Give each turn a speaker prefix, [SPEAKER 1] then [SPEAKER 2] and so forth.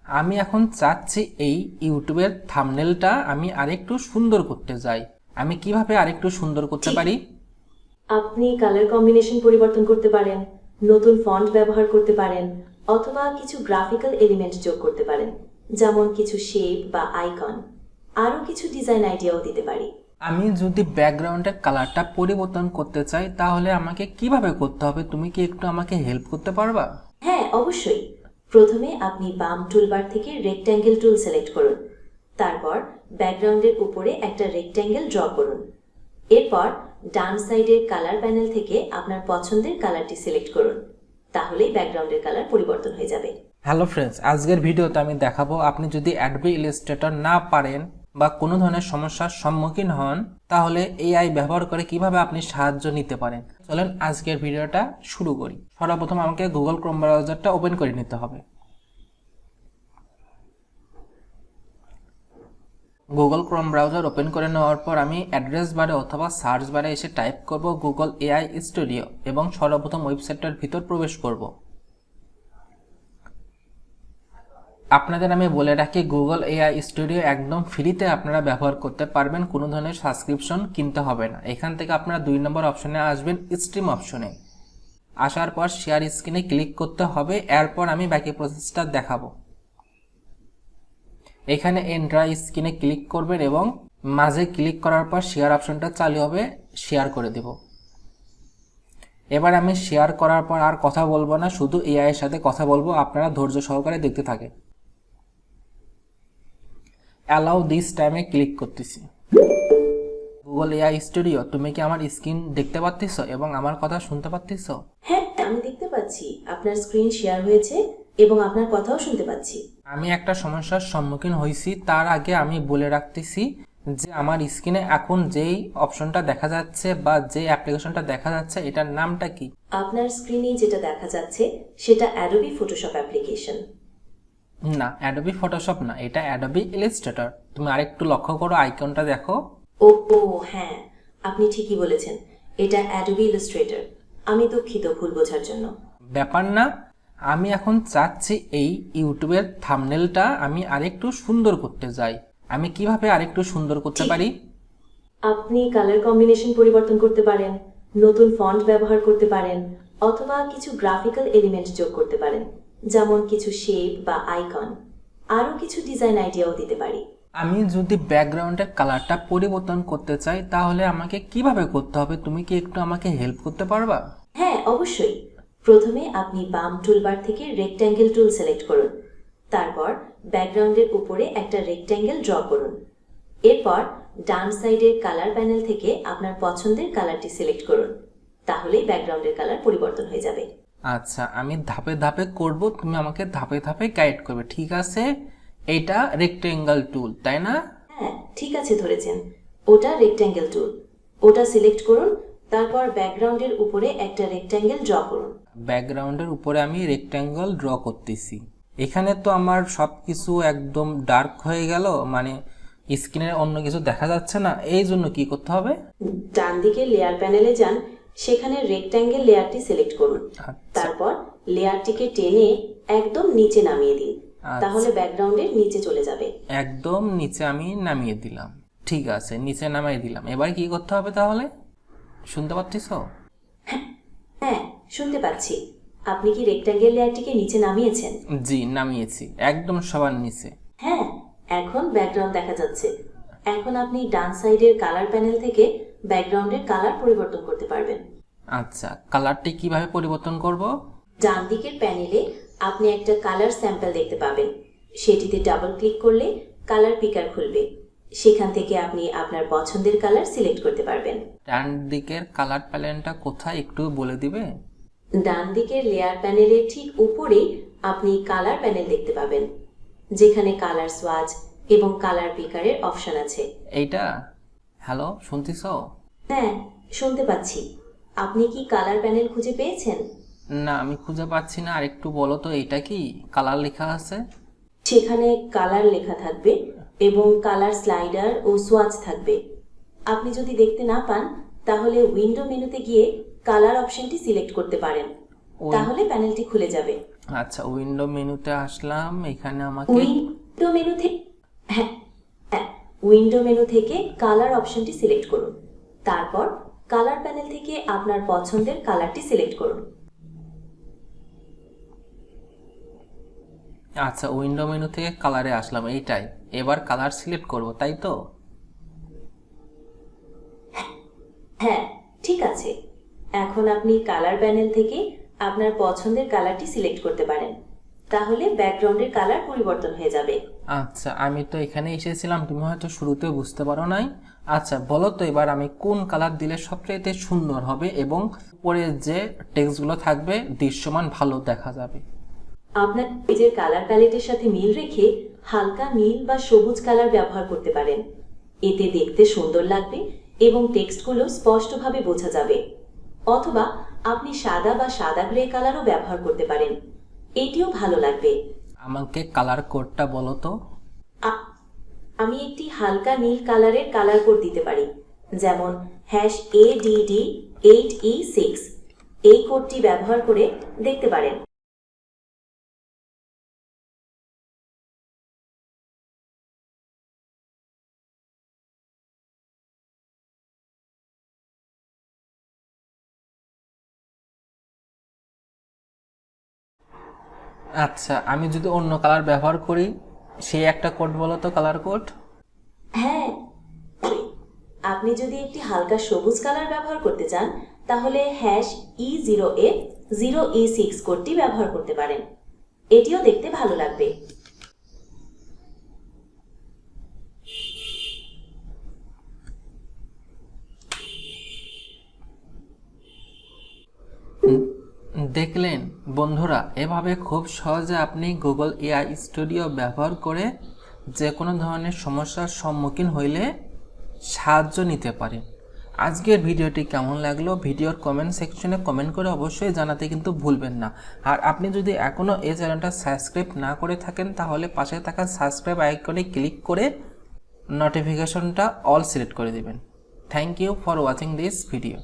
[SPEAKER 1] আমি এখন চাচ্ছি এই ইউটিউবের থাম্বনেলটা আমি আরেকটু সুন্দর করতে চাই। আমি কিভাবে আরেকটু সুন্দর করতে পারি?
[SPEAKER 2] আপনি কালার কম্বিনেশন পরিবর্তন করতে পারেন, নতুন ফন্ট ব্যবহার করতে পারেন, অথবা কিছু গ্রাফিক্যাল এলিমেন্ট যোগ করতে পারেন, যেমন কিছু শেপ বা আইকন। আরও কিছু ডিজাইন আইডিয়াও দিতে পারি।
[SPEAKER 1] আমি যদি ব্যাকগ্রাউন্ডের কালারটা পরিবর্তন করতে চাই তাহলে আমাকে কিভাবে করতে হবে? তুমি কি একটু আমাকে হেল্প করতে পারবা?
[SPEAKER 2] হ্যাঁ, অবশ্যই। প্রথমে আপনি বাম টুলবার থেকে রেক্ট্যাঙ্গেল টুল সিলেক্ট করুন। তারপর ব্যাকগ্রাউন্ডের উপরে একটা রেক্ট্যাঙ্গেল ড্র করুন। এরপর ডান সাইডের কালার প্যানেল থেকে আপনার পছন্দের কালারটি সিলেক্ট করুন। তাহলেই ব্যাকগ্রাউন্ডের কালার পরিবর্তন হয়ে যাবে।
[SPEAKER 1] হ্যালো ফ্রেন্ডস, আজকের ভিডিওতে আমি দেখাবো আপনি যদি অ্যাডোবি ইলাস্ট্রেটর না পারেন বা কোনো ধরনের সমস্যার সম্মুখীন হন তাহলে এআই ব্যবহার করে কিভাবে আপনি সাহায্য নিতে পারেন। চলেন আজকের ভিডিওটা শুরু করি। সর্বপ্রথম আমাকে গুগল ক্রোম ব্রাউজারটা ওপেন করে নিতে হবে। গুগল ক্রোম ব্রাউজার ওপেন করে নেওয়ার পর আমি অ্যাড্রেস বারে অথবা সার্চ বারে এসে টাইপ করব গুগল এআই স্টুডিও এবং সর্বপ্রথম ওয়েবসাইটটার ভিতর প্রবেশ করব। আপনাদের আমি বলে রাখি গুগল এআই স্টুডিও একদম ফ্রিতে আপনারা ব্যবহার করতে পারবেন, কোনো ধরনের সাবস্ক্রিপশন কিনতে হবে না। এখান থেকে আপনারা 2 নম্বর অপশনে আসবেন, স্ট্রিম অপশনে। আসার পর শেয়ার স্ক্রিনে ক্লিক করতে হবে। এরপর আমি বাকি প্রসেসটা দেখাবো। এখানে এন্টার স্ক্রিনে ক্লিক করবেন এবং মাঝে ক্লিক করার পর শেয়ার অপশনটা চালু হবে, শেয়ার করে দেব। এবার আমি শেয়ার করার পর আর কথা বলবো না, শুধু এআই এর সাথে কথা বলবো। আপনারা ধৈর্য সহকারে দেখতে থাকেন। অ্যালাউ দিস টাইমে ক্লিক করতেছি। গুগল এআই স্টুডিও, তুমি কি আমার স্ক্রিন দেখতে পাচ্ছ এবং আমার কথা শুনতে পাচ্ছ?
[SPEAKER 2] হ্যাঁ, আমি দেখতে পাচ্ছি আপনার স্ক্রিন শেয়ার হয়েছে এবং আপনার কথাও শুনতে পাচ্ছি।
[SPEAKER 1] আমি একটা সমস্যার সম্মুখীন হয়েছি, তার আগে আমি বলে রাখতেছি যে আমার স্ক্রিনে এখন যেই অপশনটা দেখা যাচ্ছে বা যে অ্যাপ্লিকেশনটা দেখা যাচ্ছে এটার নামটা কি?
[SPEAKER 2] আপনার স্ক্রিনে যেটা দেখা যাচ্ছে সেটা অ্যাডোবি ফটোশপ অ্যাপ্লিকেশন।
[SPEAKER 1] না, অ্যাডোবি ফটোশপ না, এটা অ্যাডোবি ইলাস্ট্রেটর। তুমি আরেকটু লক্ষ্য করো, আইকনটা দেখো।
[SPEAKER 2] ও হ্যাঁ, আপনি ঠিকই বলেছেন, এটা অ্যাডোবি ইলাস্ট্রেটর। আমি দুঃখিত ভুল বোঝার জন্য।
[SPEAKER 1] ব্যাপার না, আমি এখন চাচ্ছি এই ইউটিউবের থাম্বনেলটা আমি আরেকটু সুন্দর করতে চাই। আমি কিভাবে আরেকটু সুন্দর করতে পারি?
[SPEAKER 2] আপনি কালার কম্বিনেশন পরিবর্তন করতে পারেন, নতুন ফন্ট ব্যবহার করতে পারেন, অথবা কিছু গ্রাফিক্যাল এলিমেন্ট যোগ করতে পারেন, যেমন কিছু শেপ বা আইকন। আরও কিছু ডিজাইন আইডিয়াও দিতে পারি।
[SPEAKER 1] আমি যদি ব্যাকগ্রাউন্ডের কালারটা পরিবর্তন করতে চাই তাহলে আমাকে কিভাবে করতে হবে? তুমি কি একটু আমাকে হেল্প করতে পারবা?
[SPEAKER 2] হ্যাঁ, অবশ্যই। প্রথমে আপনি বাম টুলবার থেকে রেক্ট্যাঙ্গেল টুল সিলেক্ট করুন। তারপর ব্যাকগ্রাউন্ডের উপরে একটা রেক্ট্যাঙ্গেল ড্র করুন। এরপর ডান সাইডের কালার প্যানেল থেকে আপনার পছন্দের কালারটি সিলেক্ট করুন। তাহলেই ব্যাকগ্রাউন্ডের কালার পরিবর্তন হয়ে যাবে।
[SPEAKER 1] আচ্ছা, আমি ধাপে ধাপে করব, তুমি আমাকে ধাপে ধাপে গাইড করবে, ঠিক আছে? এটা রেক্টেঙ্গেল টুল, তাই না?
[SPEAKER 2] হ্যাঁ, ঠিক আছে ধরেছেন। ওটা রেক্ট্যাঙ্গেল টুল, ওটা সিলেক্ট করুন। তারপর ব্যাকগ্রাউন্ডের উপরে একটা রেক্ট্যাঙ্গেল ড্র করুন।
[SPEAKER 1] ব্যাকগ্রাউন্ডের উপরে আমি রেক্টেঙ্গেল ড্র করতেছি। এখানে তো আমার সব কিছু একদম ডার্ক হয়ে গেল, মানে স্ক্রিনের অন্য কিছু দেখা যাচ্ছে না। এই জন্য কি করতে হবে?
[SPEAKER 2] ডান দিকে লেয়ার প্যানেলে যান, সেখানে রেক্ট্যাঙ্গেল লেয়ারটি সিলেক্ট করুন। তারপর লেয়ারটিকে টেনে একদম নিচে নামিয়ে দিন, তাহলে ব্যাকগ্রাউন্ডের নিচে চলে যাবে।
[SPEAKER 1] একদম নিচে আমি নামিয়ে দিলাম, ঠিক আছে, নিচে নামিয়ে দিলাম। এবার কি করতে হবে তাহলে? শুনতে পাচ্ছিস?
[SPEAKER 2] হ্যাঁ, শুনতে পাচ্ছি। আপনি কি রেক্ট্যাঙ্গেল লেয়ারটিকে নিচে নামিয়েছেন?
[SPEAKER 1] জি, নামিয়েছি, একদম সবার নিচে।
[SPEAKER 2] হ্যাঁ, এখন ব্যাকগ্রাউন্ড দেখা যাচ্ছে। এখন আপনি ডান সাইডের কালার প্যানেল থেকে ব্যাকগ্রাউন্ডের কালার পরিবর্তন করতে পারবেন।
[SPEAKER 1] আচ্ছা, কালারটি কিভাবে পরিবর্তন করব?
[SPEAKER 2] ডান দিকের প্যানেলে আপনি একটা কালার স্যাম্পল দেখতে পাবেন। সেটিতে ডাবল ক্লিক করলে কালার পিকার খুলবে। সেখান থেকে আপনি আপনার পছন্দের কালার সিলেক্ট করতে পারবেন।
[SPEAKER 1] ডান দিকের কালার প্যালেটটা কোথায় একটু বলে দিবে?
[SPEAKER 2] ডান দিকের লেয়ার প্যানেলের ঠিক উপরেই আপনি কালার প্যানেল দেখতে পাবেন, যেখানে কালার সোয়াচ এবং কালার পিকারের অপশন আছে।
[SPEAKER 1] এইটা? হ্যালো, শুনতেছ?
[SPEAKER 2] হ্যাঁ, শুনতে পাচ্ছি। আপনি কি কালার প্যানেল খুঁজে পেয়েছেন?
[SPEAKER 1] না, আমি খুঁজে পাচ্ছি না। আর একটু বলো তো, এটা কি কালার লেখা আছে?
[SPEAKER 2] সেখানে কালার লেখা থাকবে এবং কালার স্লাইডার ও সোয়াচ থাকবে। আপনি যদি দেখতে না পান তাহলে উইন্ডো মেনুতে গিয়ে কালার অপশনটি সিলেক্ট করতে পারেন, তাহলে প্যানেলটি খুলে যাবে।
[SPEAKER 1] আচ্ছা, উইন্ডো মেনুতে আসলাম। এখানে আমাকে
[SPEAKER 2] উইন্ডো মেনু থেকে হ্যাঁ হ্যাঁ উইন্ডো মেনু থেকে কালার অপশনটি সিলেক্ট করুন। তারপর কালার প্যানেল থেকে আপনার পছন্দের কালারটি সিলেক্ট করুন।
[SPEAKER 1] আচ্ছা, উইন্ডো মেনু থেকে কালারে আসলাম, এইটাই। এবার কালার সিলেক্ট করব, তাই তো?
[SPEAKER 2] হ্যাঁ, ঠিক আছে। এখন আপনি কালার প্যানেল থেকে আপনার পছন্দের কালারটি সিলেক্ট করতে পারেন। তাহলে ব্যাকগ্রাউন্ডের কালার পরিবর্তন হয়ে যাবে।
[SPEAKER 1] আচ্ছা, আমি তো এখানে এসেছিলাম, তুমি হয়তো শুরুতে বুঝতে পারো নাই। আচ্ছা, বলো তো এবার আমি কোন কালার দিলে সবচাইতে সুন্দর হবে এবং পরে যে টেক্সটগুলো থাকবে দৃশ্যমান ভালো দেখা যাবে?
[SPEAKER 2] আপনার পেজের কালার প্যালেটের সাথে মিল রেখে হালকা নীল বা সবুজ কালার ব্যবহার করতে পারেন। এতে দেখতে সুন্দর লাগবে এবং টেক্সটগুলো স্পষ্টভাবে বোঝা যাবে। অথবা আপনি সাদা বা সাদা গ্রে কালারও ব্যবহার করতে পারেন, এটিও ভালো লাগবে।
[SPEAKER 1] আমাকে কালার কোডটা বলো তো।
[SPEAKER 2] আমি একটি হালকা নীল কালারের কালার কোড দিতে পারি, যেমন #ADD8E6। এই কোডটি ব্যবহার করে দেখতে পারেন।
[SPEAKER 1] আচ্ছা, আমি যদি অন্য কালার ব্যবহার করি, সেই একটা কোড বলো তো, কালার কোড।
[SPEAKER 2] হ্যাঁ, আপনি যদি একটি হালকা সবুজ কালার ব্যবহার করতে চান তাহলে #E0F0E6 কোডটি ব্যবহার করতে পারেন, এটিও দেখতে ভালো লাগবে।
[SPEAKER 1] দেখলেন বন্ধুরা, এভাবে খুব সহজে আপনি গুগল এআই স্টুডিও ব্যবহার করে যে কোনো ধরনের সমস্যার সম্মুখীন হইলে সাহায্য নিতে পারেন। আজকের ভিডিওটি কেমন লাগলো ভিডিওর কমেন্ট সেকশনে কমেন্ট করে অবশ্যই জানাতে কিন্তু ভুলবেন না। আর আপনি যদি এখনও এই চ্যানেলটা সাবস্ক্রাইব না করে থাকেন তাহলে পাশে থাকা সাবস্ক্রাইব আইকনে ক্লিক করে নোটিফিকেশনটা অল সিলেক্ট করে দিবেন। Thank you for watching this video.